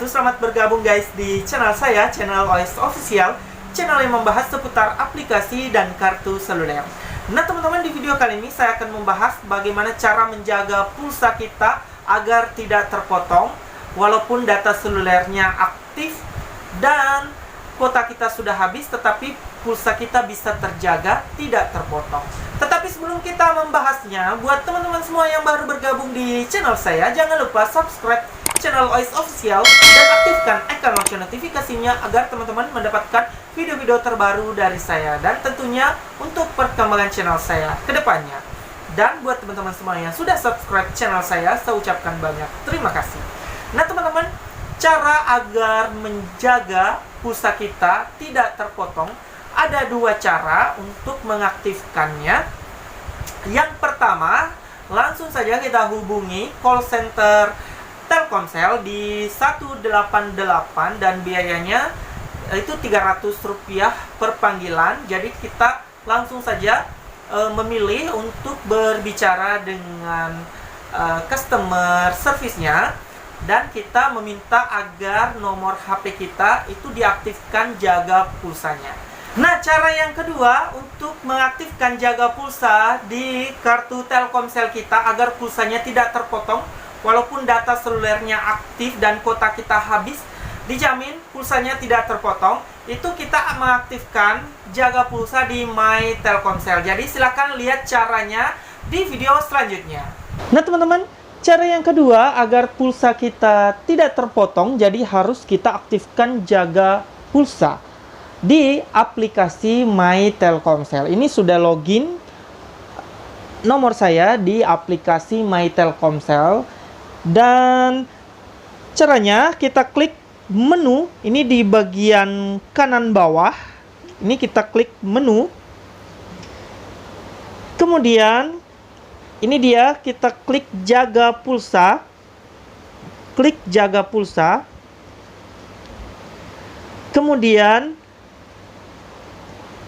wabarakatuh. Selamat bergabung guys di channel saya, channel OS Official, channel yang membahas seputar aplikasi dan kartu seluler. Nah teman-teman, di video kali ini saya akan membahas bagaimana cara menjaga pulsa kita agar tidak terpotong walaupun data selulernya aktif dan kuota kita sudah habis, tetapi pulsa kita bisa terjaga, tidak terpotong. Tetapi sebelum kita membahasnya, buat teman-teman semua yang baru bergabung di channel saya, jangan lupa subscribe channel OS Official dan aktifkan icon lonceng notifikasinya agar teman-teman mendapatkan video-video terbaru dari saya dan tentunya untuk perkembangan channel saya ke depannya. Dan buat teman-teman semua yang sudah subscribe channel saya ucapkan banyak terima kasih. Nah teman-teman, cara agar menjaga pulsa kita tidak terpotong, ada dua cara untuk mengaktifkannya. Yang pertama, langsung saja kita hubungi call center Telkomsel di 188 dan biayanya itu Rp300 per panggilan. Jadi kita langsung saja memilih untuk berbicara dengan customer service-nya dan kita meminta agar nomor HP kita itu diaktifkan jaga pulsanya. Nah, cara yang kedua untuk mengaktifkan jaga pulsa di kartu Telkomsel kita agar pulsanya tidak terpotong walaupun data selulernya aktif dan kuota kita habis, dijamin pulsanya tidak terpotong, itu kita mengaktifkan jaga pulsa di My Telkomsel. Jadi silakan lihat caranya di video selanjutnya. Nah teman-teman, cara yang kedua agar pulsa kita tidak terpotong, jadi harus kita aktifkan jaga pulsa di aplikasi My Telkomsel. Ini sudah login nomor saya di aplikasi My Telkomsel. Dan caranya kita klik menu, ini di bagian kanan bawah. Ini kita klik menu. Kemudian ini dia, kita klik jaga pulsa. Klik jaga pulsa. Kemudian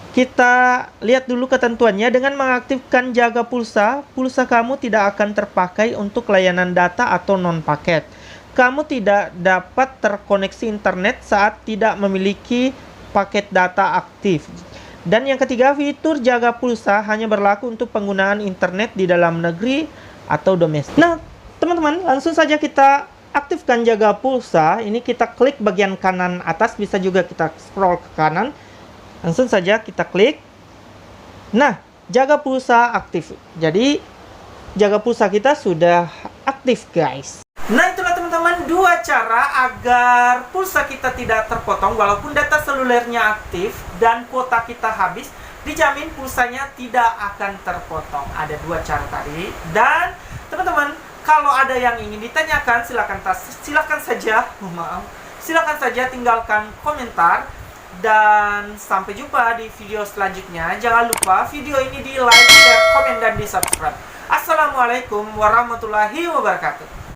kita lihat dulu ketentuannya. Dengan mengaktifkan jaga pulsa, pulsa kamu tidak akan terpakai untuk layanan data atau non-paket. Kamu tidak dapat terkoneksi internet saat tidak memiliki paket data aktif. Dan yang ketiga, fitur jaga pulsa hanya berlaku untuk penggunaan internet di dalam negeri atau domestik. Nah, teman-teman, langsung saja kita aktifkan jaga pulsa. Ini kita klik bagian kanan atas, bisa juga kita scroll ke kanan. Langsung saja kita klik. Nah, jaga pulsa aktif. Jadi, jaga pulsa kita sudah aktif, guys. Nah, itulah teman-teman dua cara agar pulsa kita tidak terpotong walaupun data selulernya aktif dan kuota kita habis, dijamin pulsanya tidak akan terpotong. Ada dua cara tadi. Dan teman-teman, kalau ada yang ingin ditanyakan, silakan saja tinggalkan komentar. Dan sampai jumpa di video selanjutnya. Jangan lupa video ini di like, share, komen, dan di subscribe. Assalamualaikum warahmatullahi wabarakatuh.